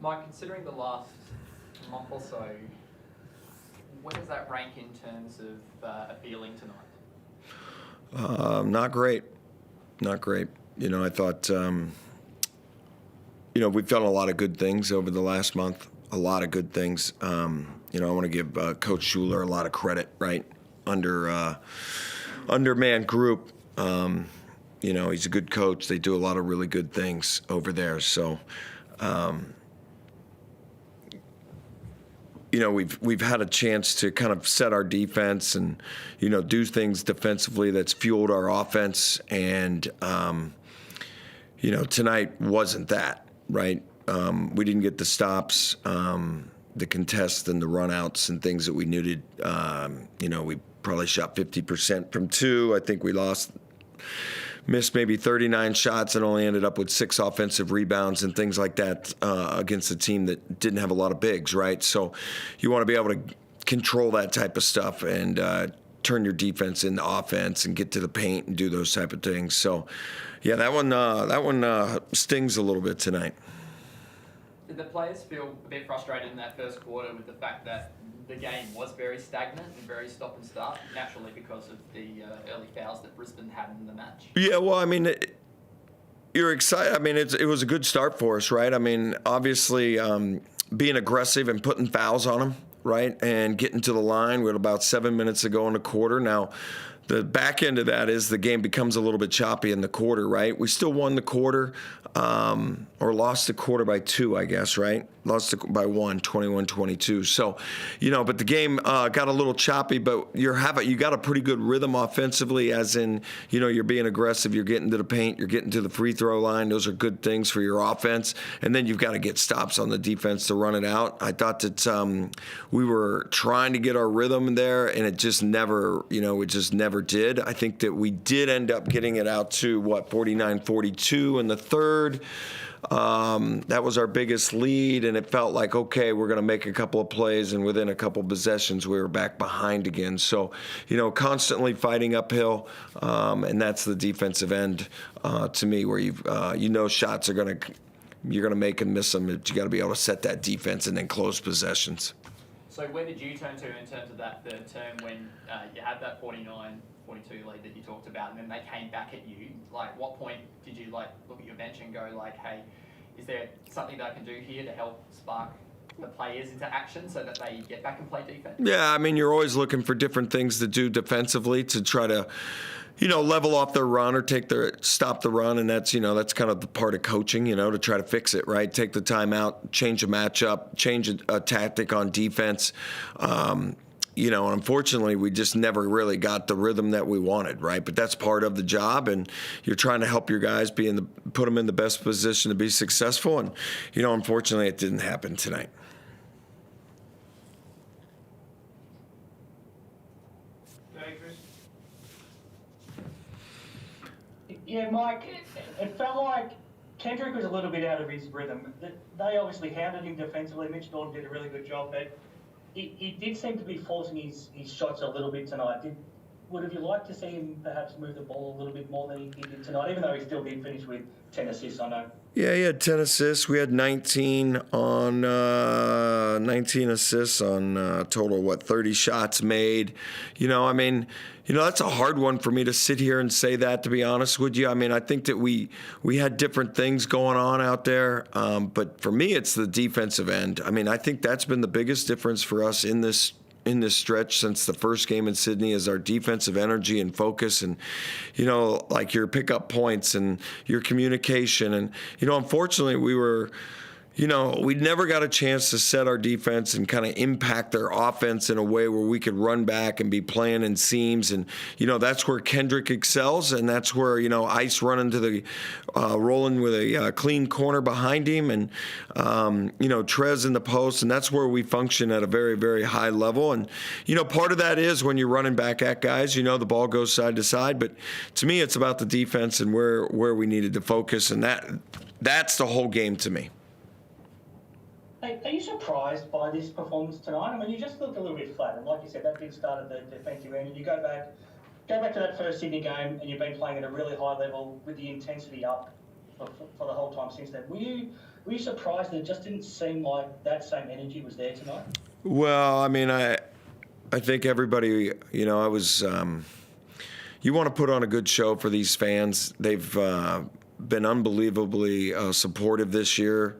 Mike, considering the last month or so, where does that rank in terms of appealing tonight? Not great. Not great. I thought, we've done a lot of good things over the last month, a lot of good things. I want to give Coach Schuler a lot of credit, right? Undermanned group. He's a good coach. They do a lot of really good things over there. So, we've had a chance to kind of set our defense and, do things defensively that's fueled our offense. And, tonight wasn't that, right? We didn't get the stops, the contests and the runouts and things that we needed. We probably shot 50% from two. I think we missed maybe 39 shots and only ended up with 6 offensive rebounds and things like that against a team that didn't have a lot of bigs, right? So you want to be able to control that type of stuff and turn your defense into offense and get to the paint and do those type of things. So, yeah, that one stings a little bit tonight. Did the players feel a bit frustrated in that first quarter with the fact that the game was very stagnant and very stop and start, naturally because of the early fouls that Brisbane had in the match? Yeah, well, you're excited. It was a good start for us, right? Obviously, being aggressive and putting fouls on them, right, and getting to the line with about 7 minutes to go in the quarter. Now, the back end of that is the game becomes a little bit choppy in the quarter, right? We still won the quarter, or lost the quarter by 2, I guess, right? Lost it by 1, 21-22. So, but the game got a little choppy, but you got a pretty good rhythm offensively, as in, you're being aggressive, you're getting to the paint, you're getting to the free throw line. Those are good things for your offense. And then you've got to get stops on the defense to run it out. I thought that we were trying to get our rhythm there, and it just never did. I think that we did end up getting it out to, 49-42 in the third. That was our biggest lead, and it felt like, okay, we're going to make a couple of plays, and within a couple of possessions, we were back behind again. So, constantly fighting uphill, and that's the defensive end to me, where shots you're going to make and miss them, but you got to be able to set that defense and then close possessions. So where did you turn to in terms of that third term when you had that 49-42 lead that you talked about, and then they came back at you? Like, what point did you look at your bench and go hey, is there something that I can do here to help spark the players into action so that they get back and play defense? Yeah, you're always looking for different things to do defensively to try to, level off their run or stop the run, and that's kind of the part of coaching, to try to fix it, right? Take the time out, change a matchup, change a tactic on defense. And unfortunately, we just never really got the rhythm that we wanted, right? But that's part of the job, and you're trying to help your guys put them in the best position to be successful. And, unfortunately, it didn't happen tonight. Yeah, Mike, it felt like Kendrick was a little bit out of his rhythm. They obviously hounded him defensively. Mitch Norton did a really good job, but he did seem to be forcing his shots a little bit tonight. Would you like to see him perhaps move the ball a little bit more than he did tonight, even though he still did finish with 10 assists, I know? Yeah, he had 10 assists. We had 19 assists on total, 30 shots made. That's a hard one for me to sit here and say that, to be honest with you. I think that we had different things going on out there, but for me, it's the defensive end. I think that's been the biggest difference for us in this stretch since the first game in Sydney, is our defensive energy and focus, and like your pickup points and your communication. And unfortunately, we never got a chance to set our defense and kind of impact their offense in a way where we could run back and be playing in seams. And, that's where Kendrick excels, and that's where, Ice running to the rolling with a clean corner behind him, and, Trez in the post, and that's where we function at a very, very high level. And, part of that is when you're running back at guys, the ball goes side to side. But to me, it's about the defense and where we needed to focus, and that's the whole game to me. Are you surprised by this performance tonight? You just looked a little bit flat, and like you said, that did start at the defensive end, and you go back to that first Sydney game, and you've been playing at a really high level with the intensity up. for the whole time since then. Were you surprised that it just didn't seem like that same energy was there tonight? Well, I mean, I think everybody, I was. You want to put on a good show for these fans. They've been unbelievably supportive this year.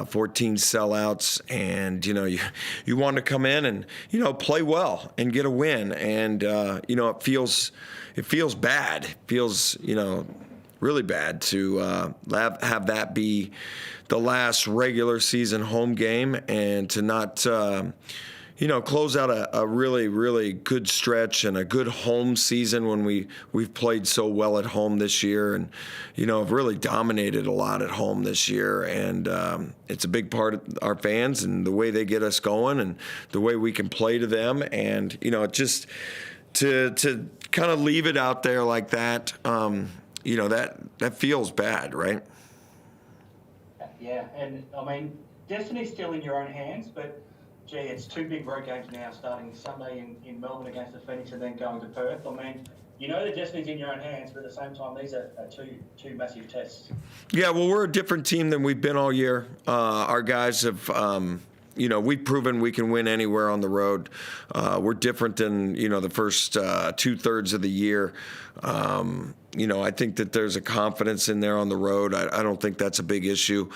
14 sellouts, and you want to come in and play well and get a win, and it feels bad. It feels really bad to have that be the last regular season home game, and to not close out a really, really good stretch and a good home season when we've played so well at home this year, and have really dominated a lot at home this year, and it's a big part of our fans and the way they get us going and the way we can play to them, and just to kind of leave it out there like that, that feels bad, right? Yeah, and I mean, destiny's still in your own hands, but gee, it's 2 big road games now, starting Sunday in Melbourne against the Phoenix and then going to Perth. I mean, the destiny's in your own hands, but at the same time, these are two massive tests. Yeah, well, we're a different team than we've been all year. Our guys have, we've proven we can win anywhere on the road. We're different than, the first 2/3 of the year. I think that there's a confidence in there on the road. I don't think that's a big issue.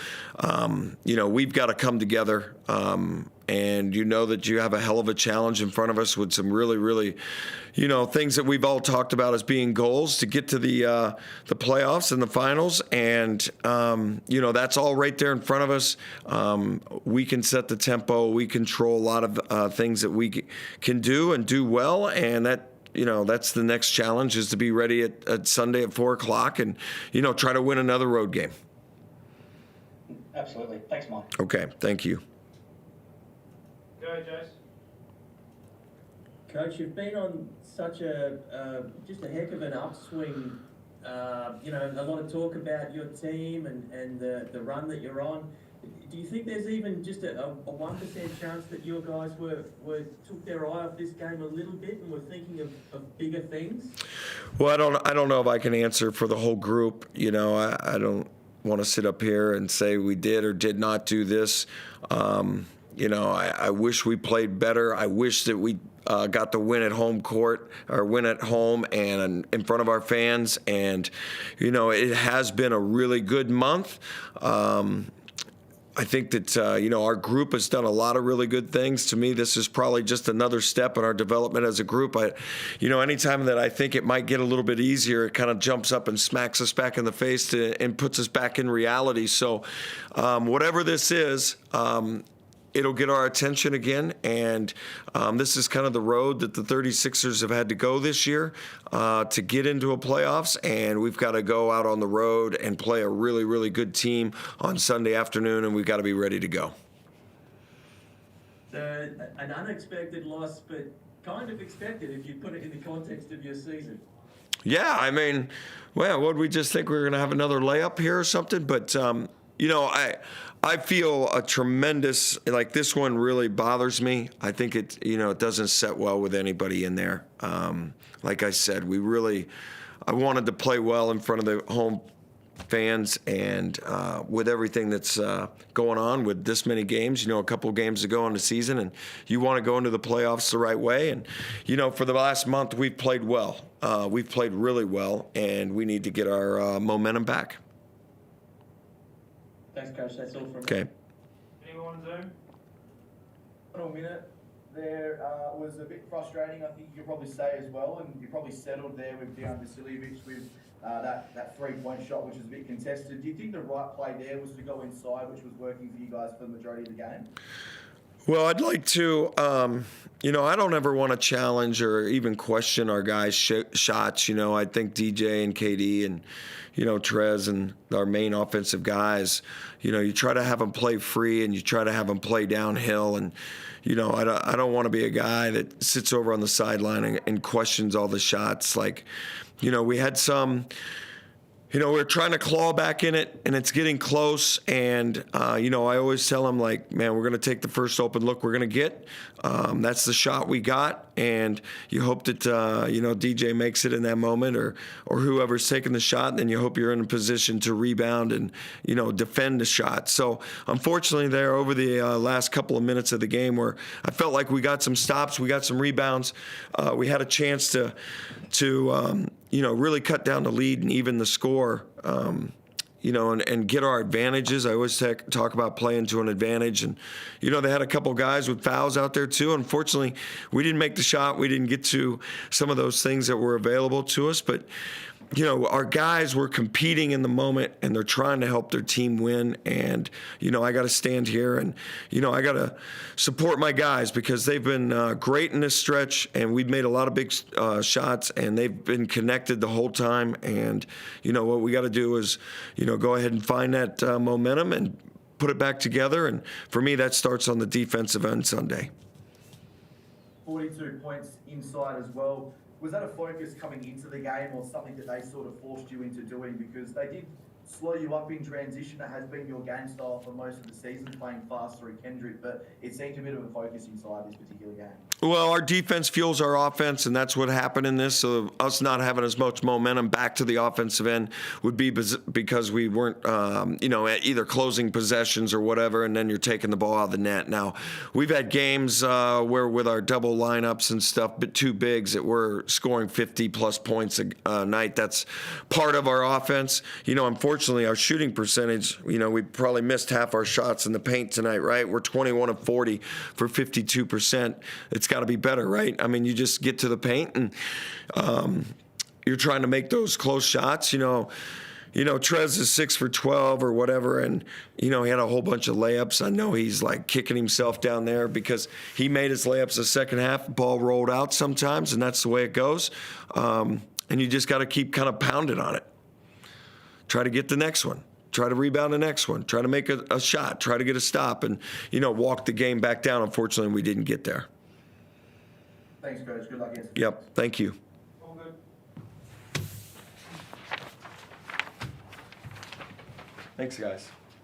We've got to come together, and that you have a hell of a challenge in front of us with some really, really, things that we've all talked about as being goals to get to the playoffs and the finals. And, that's all right there in front of us. We can set the tempo. We control a lot of things that we can do and do well, and that's the next challenge, is to be ready at Sunday at 4:00 and, try to win another road game. Absolutely. Thanks, Mike. Okay. Thank you. Go ahead, Jace. Coach, you've been on such just a heck of an upswing. A lot of talk about your team and the run that you're on. Do you think there's even just a 1% chance that your guys took their eye off this game a little bit and were thinking of bigger things? Well, I don't know if I can answer for the whole group. I don't want to sit up here and say we did or did not do this. I wish we played better. I wish that we got the win at home court, or win at home and in front of our fans. And, it has been a really good month. I think that, our group has done a lot of really good things. To me, this is probably just another step in our development as a group. Anytime that I think it might get a little bit easier, it kind of jumps up and smacks us back in the face and puts us back in reality. So whatever this is, it'll get our attention again, and this is kind of the road that the 36ers have had to go this year to get into a playoffs, and we've got to go out on the road and play a really, really good team on Sunday afternoon, and we've got to be ready to go. An unexpected loss, but kind of expected if you put it in the context of your season. Yeah, I mean, well, what, we just think we were going to have another layup here or something? But, I feel a tremendous, this one really bothers me. I think it doesn't set well with anybody in there. Like I said, I wanted to play well in front of the home fans, and with everything that's going on with this many games, a couple of games to go in the season, and you want to go into the playoffs the right way. And, for the last month, we've played well. We've played really well, and we need to get our momentum back. Thanks, Coach. That's all from me. Okay. Anyone on Zoom? Final minute there was a bit frustrating, I think you could probably say as well, and you probably settled there with Dejan Vasiljevic with that 3-point shot, which was a bit contested. Do you think the right play there was to go inside, which was working for you guys for the majority of the game? Well, I'd like to, I don't ever want to challenge or even question our guys' shots. I think DJ and KD and, Trez and our main offensive guys, you try to have them play free and you try to have them play downhill. And, I don't want to be a guy that sits over on the sideline and questions all the shots. We had some we're trying to claw back in it, and it's getting close. And, I always tell them, like, man, we're going to take the first open look we're going to get. That's the shot we got. And you hope that, DJ makes it in that moment or whoever's taking the shot. And then you hope you're in a position to rebound and, defend the shot. So, unfortunately, there over the last couple of minutes of the game where I felt like we got some stops, we got some rebounds, we had a chance to really cut down the lead and even the score, and get our advantages. I always talk about playing to an advantage. And, they had a couple guys with fouls out there too. Unfortunately, we didn't make the shot. We didn't get to some of those things that were available to us. But, our guys were competing in the moment, and they're trying to help their team win. And, I got to stand here and, I got to support my guys because they've been great in this stretch, and we've made a lot of big shots, and they've been connected the whole time. And, what we got to do is, go ahead and find that momentum and put it back together. And for me, that starts on the defensive end Sunday. 42 points inside as well. Was that a focus coming into the game or something that they sort of forced you into doing? Because they did slow you up in transition. That has been your game style for most of the season, playing fast through Kendrick, but it seemed a bit of a focus inside this particular game. Well, our defense fuels our offense, and that's what happened in this. So us not having as much momentum back to the offensive end would be because we weren't, either closing possessions or whatever, and then you're taking the ball out of the net. Now, we've had games where with our double lineups and stuff, but two bigs that we're scoring 50-plus points a night. That's part of our offense. Unfortunately, our shooting percentage, we probably missed half our shots in the paint tonight, right? We're 21 of 40 for 52%. It's got to be better, right? I mean, you just get to the paint and you're trying to make those close shots. Trez is 6 for 12 or whatever, and he had a whole bunch of layups. I know he's like kicking himself down there because he made his layups the second half. Ball rolled out sometimes, and that's the way it goes. And you just got to keep kind of pounding on it. Try to get the next one. Try to rebound the next one. Try to make a shot. Try to get a stop, and walk the game back down. Unfortunately, we didn't get there. Thanks, Coach. Good luck against Yep. Thank you. All good. Thanks, guys.